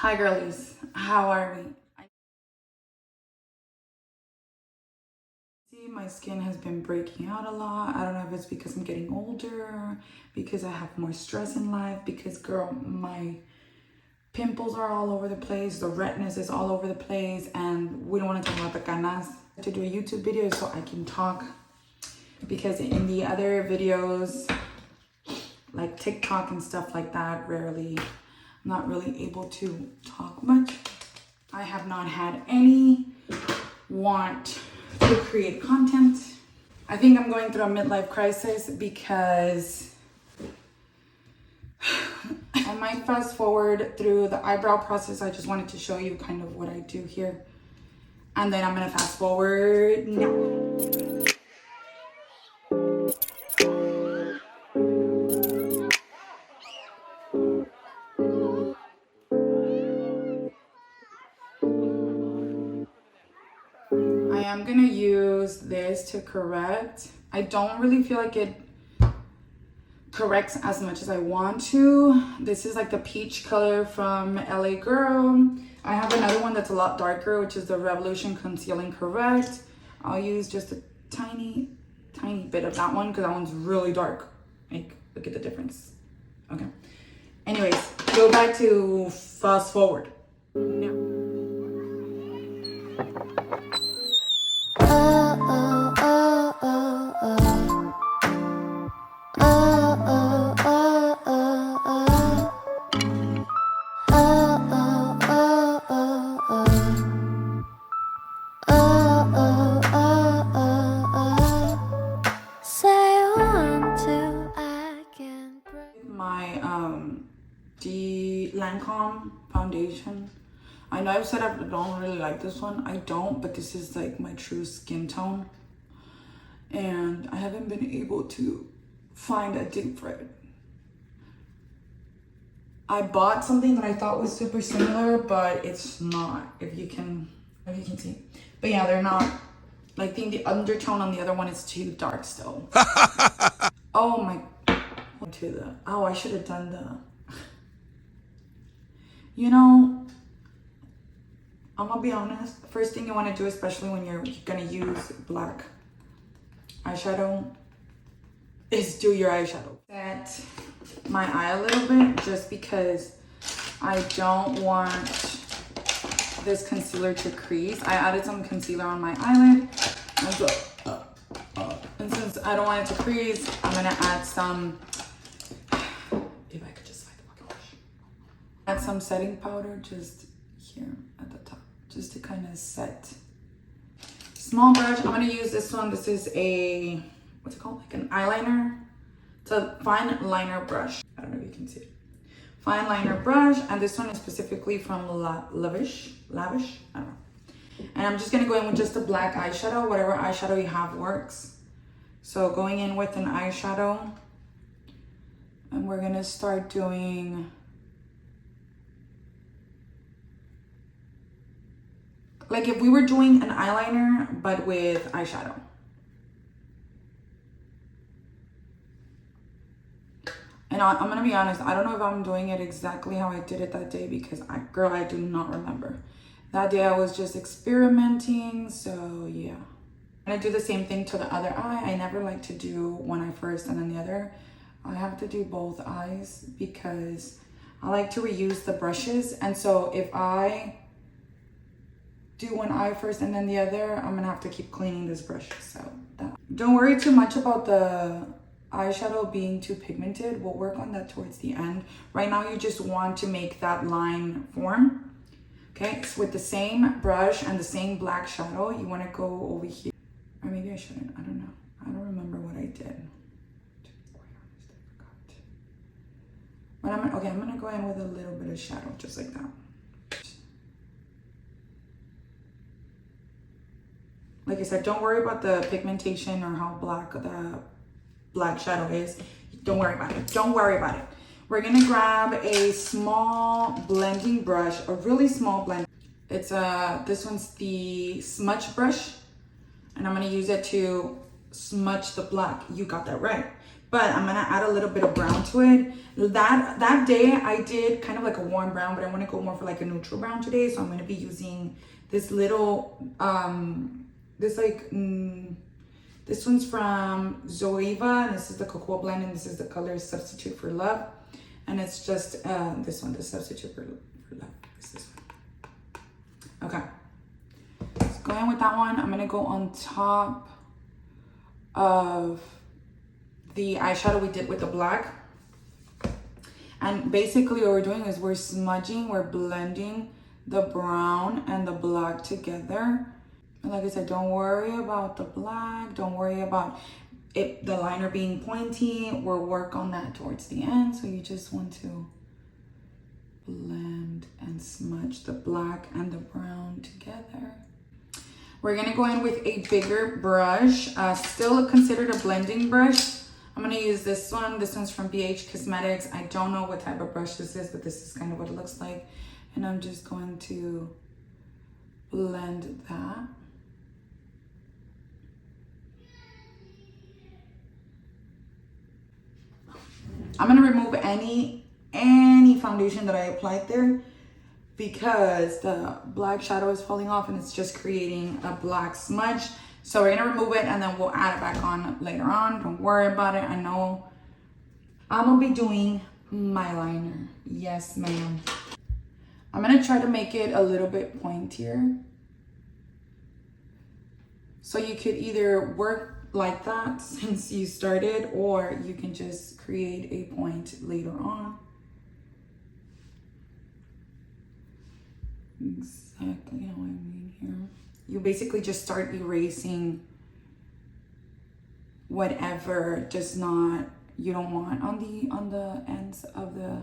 Hi girlies, how are we? See, my skin has been breaking out a lot. I don't know if it's because I'm getting older, because I have more stress in life, because girl, my pimples are all over the place, the redness is all over the place, and we don't want to talk about the canas. To do a YouTube video so I can talk, because in the other videos, like TikTok and stuff like that, I'm not really able to talk much. I have not had any want to create content. I think I'm going through a midlife crisis because I might fast forward through the eyebrow process. I just wanted to show you kind of what I do here. And then I'm gonna fast forward now. I am gonna use this to correct. I don't really feel like it corrects as much as I want to. This is like the peach color from LA Girl. I have another one that's a lot darker, which is the Revolution Conceal and Correct. I'll use just a tiny bit of that one because that one's really dark. Like, look at the difference. Okay. Anyways, go back to fast forward. No. The Lancome foundation. I know I've said I don't really like this one. I don't, but this is like my true skin tone. And I haven't been able to find a dupe for it. I bought something that I thought was super similar, but it's not, if you can see. But yeah, they're not. Like, I think the undertone on the other one is too dark still. Oh my, I should have done the, you know, I'm gonna be honest. First thing you want to do, especially when you're gonna use black eyeshadow, is do your eyeshadow. Set my eye a little bit just because I don't want this concealer to crease. I added some concealer on my eyelid. And since I don't want it to crease, I'm gonna add some, if I could just find the fucking brush. Add some setting powder just here at the top, just to kind of set. Small brush, I'm gonna use this one. This is a, what's it called? Like an eyeliner. It's a fine liner brush. I don't know if you can see it. Fine liner brush, and this one is specifically from Lavish, I don't know. And I'm just gonna go in with just a black eyeshadow. Whatever eyeshadow you have works. So going in with an eyeshadow, and we're gonna start doing like if we were doing an eyeliner, but with eyeshadow. And I'm gonna be honest, I don't know if I'm doing it exactly how I did it that day because I do not remember. That day I was just experimenting, so yeah. I'm gonna do the same thing to the other eye. I never like to do one eye first and then the other. I have to do both eyes because I like to reuse the brushes. And so if I do one eye first and then the other, I'm gonna have to keep cleaning this brush. So don't worry too much about the eyeshadow being too pigmented. We'll work on that towards the end. Right now you just want to make that line form. Okay, so with the same brush and the same black shadow, you want to go over here. Or maybe I shouldn't, I don't know. I don't remember what I did. To be quite honest, I forgot. But I'm gonna go in with a little bit of shadow, just like that. Like I said, don't worry about the pigmentation or how black the black shadow is. Don't worry about it. Don't worry about it. We're gonna grab a small blending brush, a really small blend. It's this one's the smudge brush, and I'm gonna use it to smudge the black. You got that right. but I'm gonna add a little bit of brown to it. That day I did kind of like a warm brown, but I want to go more for like a neutral brown today. So I'm gonna be using this little this one's from Zoeva, and this is the Cocoa Blend, and this is the color Substitute for Love, and it's just this one, the Substitute for Love. It's this one. Okay, so going with that one, I'm gonna go on top of the eyeshadow we did with the black. And basically what we're doing is we're smudging, we're blending the brown and the black together. And like I said, don't worry about the black, don't worry about it, the liner being pointy. We'll work on that towards the end. So you just want to blend and smudge the black and the brown together. We're gonna go in with a bigger brush, still considered a blending brush. I'm gonna use this one. This one's from BH Cosmetics. I don't know what type of brush this is, but this is kind of what it looks like. And I'm just going to blend that. I'm gonna remove any foundation that I applied there because the black shadow is falling off and it's just creating a black smudge. So we're gonna remove it and then we'll add it back on later on. Don't worry about it. I know I'm gonna be doing my liner. Yes, ma'am. I'm gonna try to make it a little bit pointier. So you could either work like that since you started, or you can just create a point later on. Exactly how I mean here. You basically just start erasing whatever just not you don't want on the ends of the.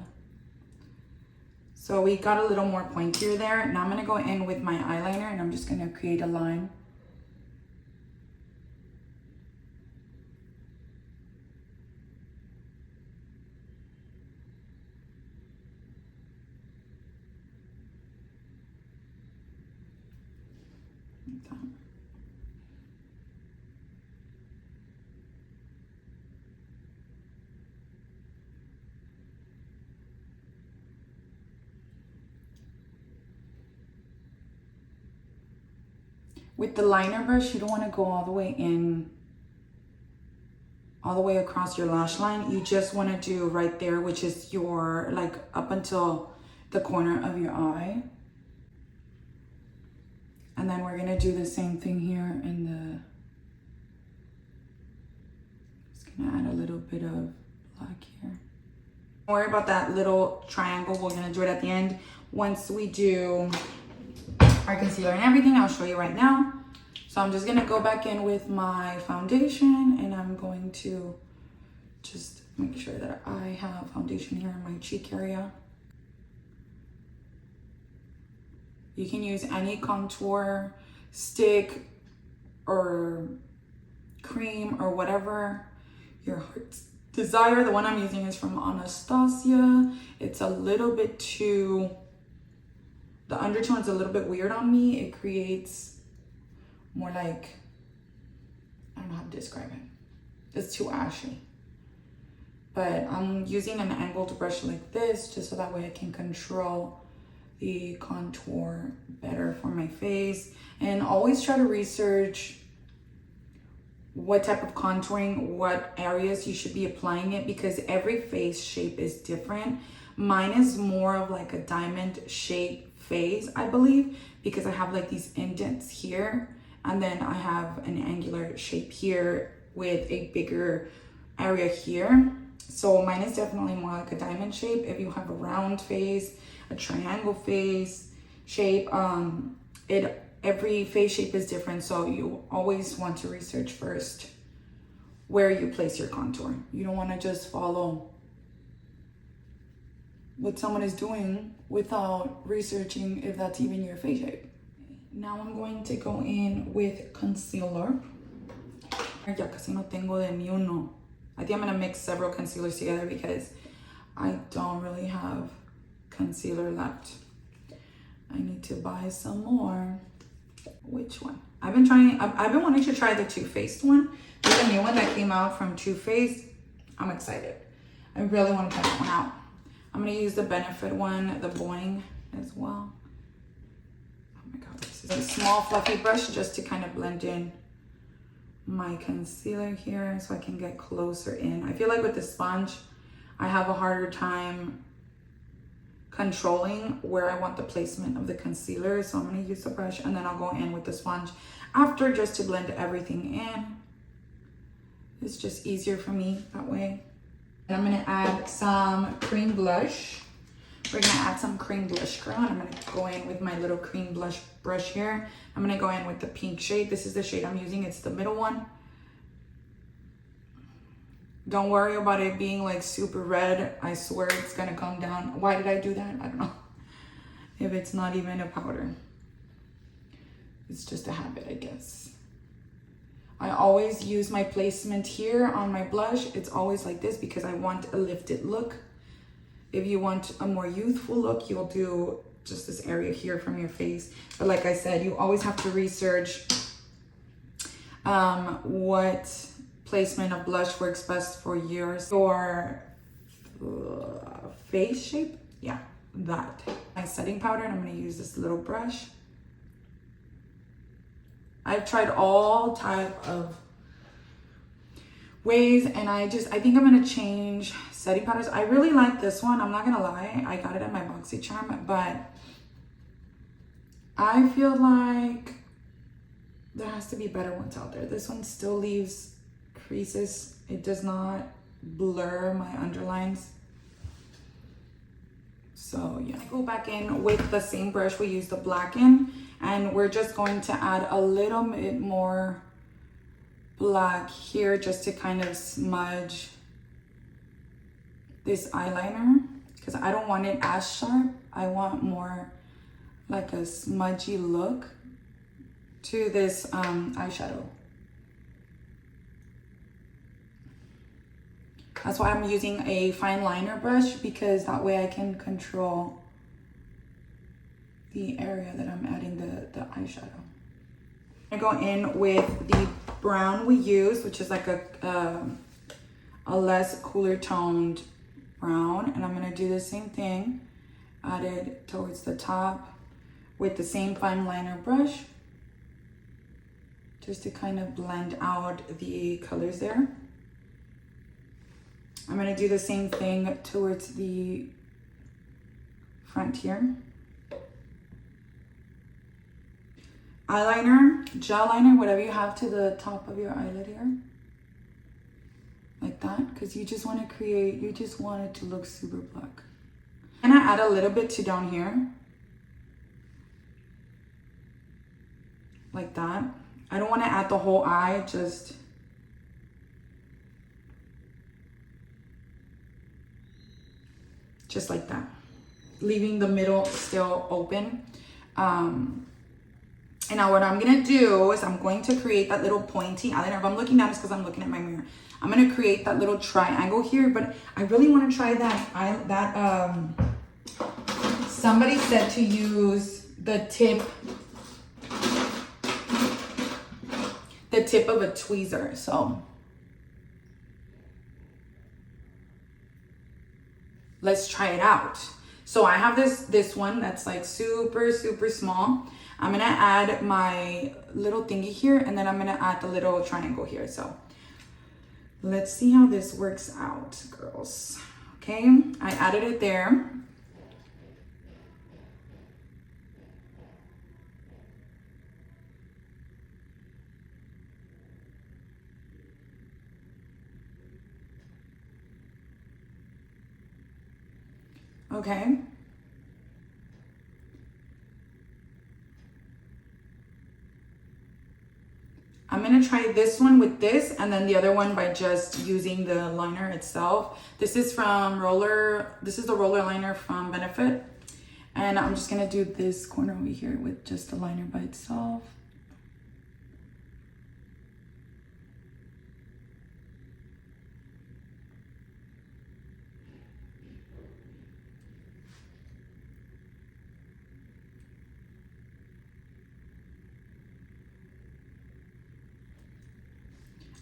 So we got a little more pointier there. Now I'm gonna go in with my eyeliner and I'm just gonna create a line. With the liner brush, you don't want to go all the way in, all the way across your lash line. You just want to do right there, which is your, like up until the corner of your eye. And then we're going to do the same thing here in the, just going to add a little bit of black here. Don't worry about that little triangle. We're going to do it at the end. Once we do our concealer and everything, I'll show you right now. So I'm just gonna go back in with my foundation and I'm going to just make sure that I have foundation here in my cheek area. You can use any contour stick or cream or whatever your heart's desire. The one I'm using is from Anastasia. It's a little bit too, the undertone's a little bit weird on me. It creates more like, I don't know how to describe it. It's too ashy. But I'm using an angled brush like this just so that way I can control the contour better for my face. And always try to research what type of contouring, what areas you should be applying it, because every face shape is different. Mine is more of like a diamond shape face, I believe, because I have like these indents here, and then I have an angular shape here with a bigger area here. So mine is definitely more like a diamond shape. If you have a round face, a triangle face shape, every face shape is different. So you always want to research first where you place your contour. You don't want to just follow what someone is doing without researching if that's even your face shape. Now I'm going to go in with concealer. Ya casi no tengo de ni uno. I think I'm gonna mix several concealers together because I don't really have concealer left. I need to buy some more. Which one? I've been wanting to try the Too Faced one. There's a new one that came out from Too Faced. I'm excited. I really want to try that one out. I'm going to use the Benefit one, the Boing as well. Oh my God, this is a small fluffy brush just to kind of blend in my concealer here so I can get closer in. I feel like with the sponge, I have a harder time controlling where I want the placement of the concealer. So I'm going to use the brush and then I'll go in with the sponge after just to blend everything in. It's just easier for me that way. And I'm going to add some cream blush. We're going to add some cream blush, girl. And I'm going to go in with my little cream blush brush here. I'm going to go in with the pink shade. This is the shade I'm using. It's the middle one. Don't worry about it being like super red. I swear it's going to come down. Why did I do that? I don't know. If it's not even a powder. It's just a habit, I guess. I always use my placement here on my blush. It's always like this because I want a lifted look. If you want a more youthful look, you'll do just this area here from your face. But like I said, you always have to research what placement of blush works best for your face shape. Yeah, that. My setting powder, and I'm going to use this little brush. I've tried all type of ways, and I think I'm gonna change setting powders. I really like this one. I'm not gonna lie. I got it at my BoxyCharm, but I feel like there has to be better ones out there. This one still leaves creases. It does not blur my underlines. So yeah, I go back in with the same brush we used to blacken. And we're just going to add a little bit more black here just to kind of smudge this eyeliner because I don't want it as sharp. I want more like a smudgy look to this eyeshadow. That's why I'm using a fine liner brush, because that way I can control the area that I'm adding the eyeshadow. I go in with the brown we use, which is like a less cooler toned brown, and I'm gonna do the same thing, add it towards the top with the same fine liner brush, just to kind of blend out the colors there. I'm gonna do the same thing towards the front here. Eyeliner, gel liner, whatever you have to the top of your eyelid here. Like that, because you just want to create, you just want it to look super black. And I add a little bit to down here. Like that. I don't want to add the whole eye, just like that. Leaving the middle still open. And now what I'm gonna do is I'm going to create that little pointy eyeliner. If I'm looking down, it's because I'm looking at my mirror. I'm gonna create that little triangle here, but I really want to try that. Somebody said to use the tip of a tweezer. So let's try it out. So I have this one that's like super small. I'm gonna add my little thingy here, and then I'm gonna add the little triangle here. So let's see how this works out, girls. Okay, I added it there. Okay. I'm gonna try this one with this, and then the other one by just using the liner itself. This is the roller liner from Benefit. And I'm just gonna do this corner over here with just the liner by itself.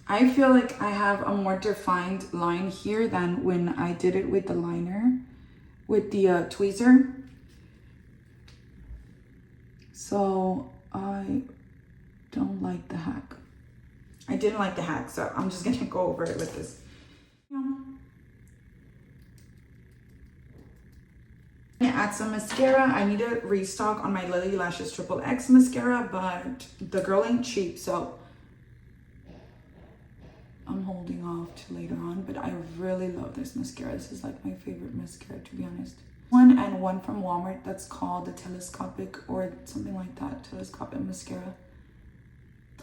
I feel like I have a more defined line here than when I did it with the liner, with the tweezer. So I don't like the hack. I didn't like the hack, so I'm just gonna go over it with this. I'm gonna add some mascara. I need to restock on my Lily Lashes Triple X mascara, but the girl ain't cheap, so I'm holding off to later on. But I really love this mascara. This is like my favorite mascara, to be honest. One from Walmart that's called the Telescopic or something like that, Telescopic mascara.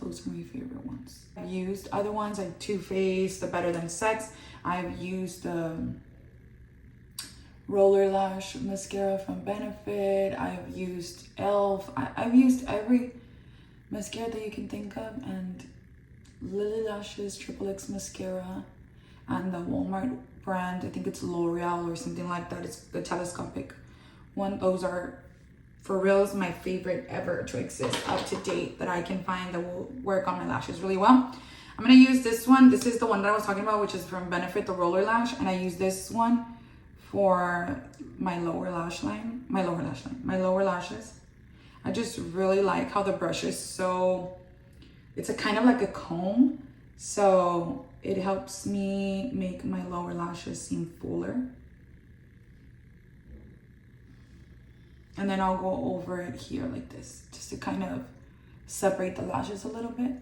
Those are my favorite ones. I've used other ones like Too Faced, the Better Than Sex. I've used the Roller Lash mascara from Benefit. I've used e.l.f. I've used every mascara that you can think of, and Lily Lashes Triple X mascara and the Walmart brand, I think it's L'Oreal or something like that. It's the Telescopic one. Those are for reals my favorite ever to exist up to date that I can find that will work on my lashes really well. I'm gonna use this one. This is the one that I was talking about, which is from Benefit, the Roller Lash, and I use this one for my lower lashes. I just really like how the brush is so, it's a kind of like a comb, so it helps me make my lower lashes seem fuller. And then I'll go over it here like this, just to kind of separate the lashes a little bit.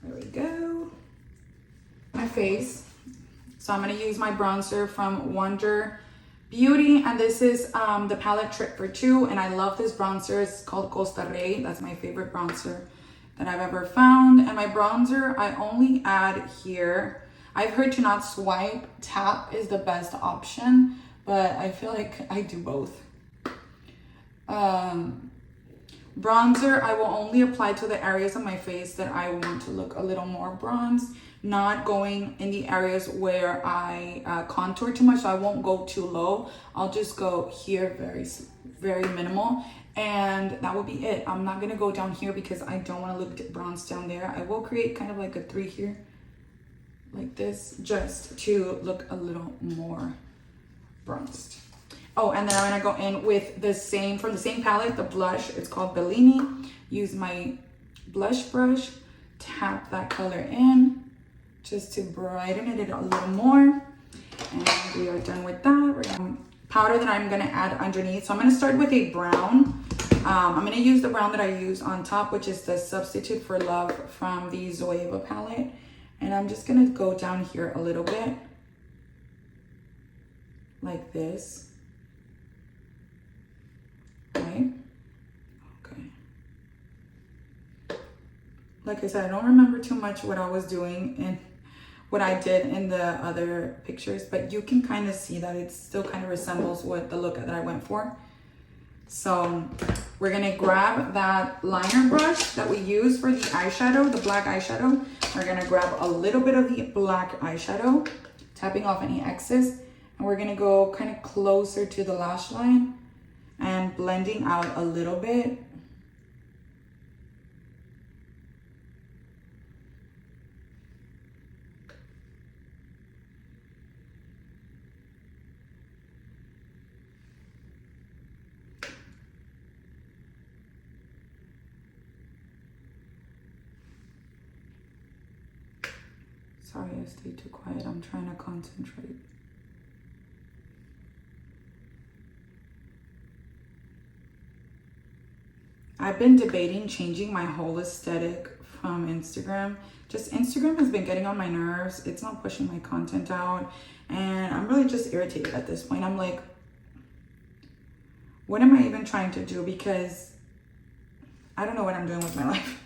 There we go. My face. So I'm gonna use my bronzer from Wonder Beauty, and this is the palette Trip for Two, and I love this bronzer. It's called Costa Rey. That's my favorite bronzer that I've ever found. And my bronzer, I only add here. I've heard to not swipe, tap is the best option, but I feel like I do both. Bronzer, I will only apply to the areas of my face that I want to look a little more bronzed, not going in the areas where I contour too much. So I won't go too low. I'll just go here very minimal, and that will be it. I'm not gonna go down here because I don't want to look bronzed down there. I will create kind of like a 3 here, like this, just to look a little more bronzed. Oh, and then I'm gonna go in with the same, from the same palette, the blush. It's called Bellini. Use my blush brush, tap that color in just to brighten it a little more. And we are done with that. Powder that I'm gonna add underneath. So I'm gonna start with a brown. I'm gonna use the brown that I used on top, which is the Substitute for Love from the Zoeva palette. And I'm just gonna go down here a little bit, like this. Right? Okay. Like I said, I don't remember too much what I was doing and what I did in the other pictures, but you can kind of see that it still kind of resembles what the look that I went for. So we're gonna grab that liner brush that we use for the eyeshadow, the black eyeshadow. We're gonna grab a little bit of the black eyeshadow, tapping off any excess, and we're gonna go kind of closer to the lash line and blending out a little bit. Sorry, I stayed too quiet. I'm trying to concentrate. I've been debating changing my whole aesthetic from Instagram. Just Instagram has been getting on my nerves. It's not pushing my content out, and I'm really just irritated at this point. I'm like, what am I even trying to do? Because I don't know what I'm doing with my life.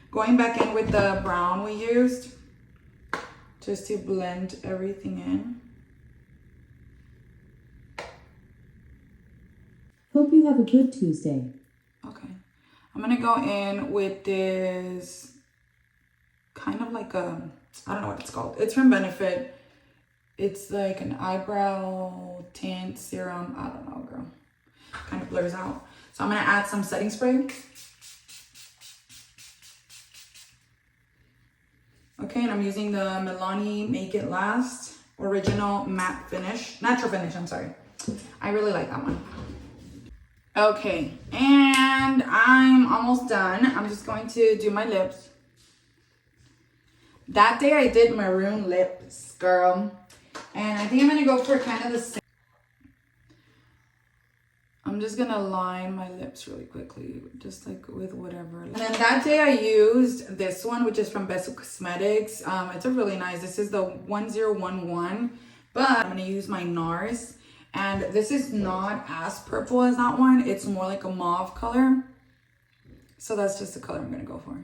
Going back in with the brown we used, just to blend everything in. Hope you have a good Tuesday. Okay. I'm gonna go in with this kind of like a, I don't know what it's called. It's from Benefit. It's like an eyebrow tint serum. I don't know, girl. Kind of blurs out. So I'm gonna add some setting spray. Okay, and I'm using the Milani Make It Last Original Matte Finish. Natural Finish, I'm sorry. I really like that one. Okay, and I'm almost done. I'm just going to do my lips. That day I did maroon lips, girl. And I think I'm gonna go for kind of the same. I'm just gonna line my lips really quickly, just like with whatever. And then that day I used this one, which is from Best Cosmetics. It's a really nice, this is the 1011, but I'm gonna use my NARS. And this is not as purple as that one. It's more like a mauve color. So that's just the color I'm gonna go for.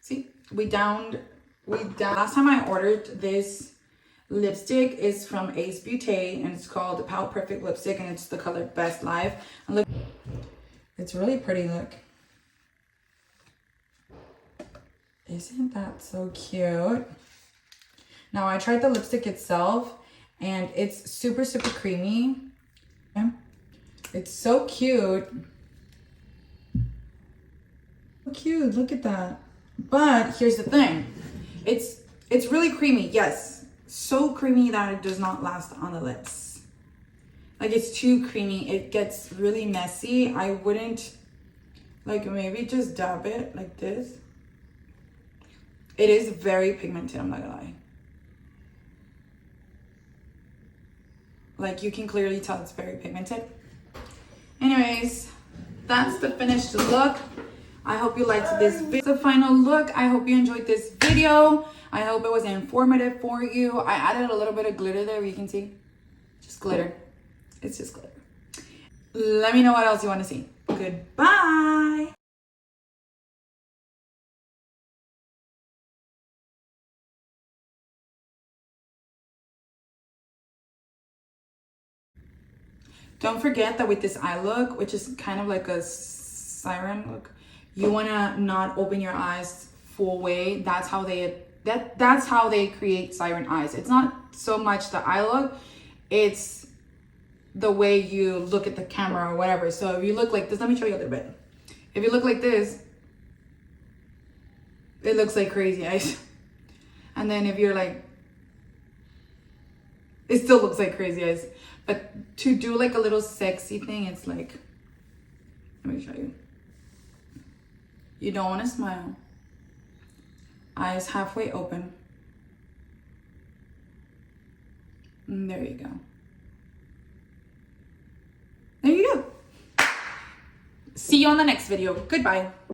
See, we downed. Last time I ordered this lipstick is from Ace Beauté and it's called Pout Perfect Lipstick and it's the color Best Life. And look, it's really pretty, look. Isn't that so cute? Now I tried the lipstick itself and it's super, super creamy. Yeah. It's so cute. So cute, look at that. But here's the thing. It's really creamy, yes. So creamy that it does not last on the lips. Like it's too creamy. It gets really messy. I wouldn't, like maybe just dab it like this. It is very pigmented, I'm not gonna lie. Like you can clearly tell it's very pigmented. Anyways, that's the finished look. I hope you liked this video. The final look. I hope you enjoyed this video. I hope it was informative for you. I added a little bit of glitter there, you can see. Just glitter. It's just glitter. Let me know what else you want to see. Goodbye. Don't forget that with this eye look, which is kind of like a siren look, you want to not open your eyes full way. That's how they create siren eyes. It's not so much the eye look, it's the way you look at the camera or whatever. So if you look like this, let me show you a little bit. If you look like this, it looks like crazy eyes. And then if you're like, it still looks like crazy eyes. But to do like a little sexy thing, it's like, let me show you. You don't want to smile. Eyes halfway open. And there you go. There you go. See you on the next video. Goodbye.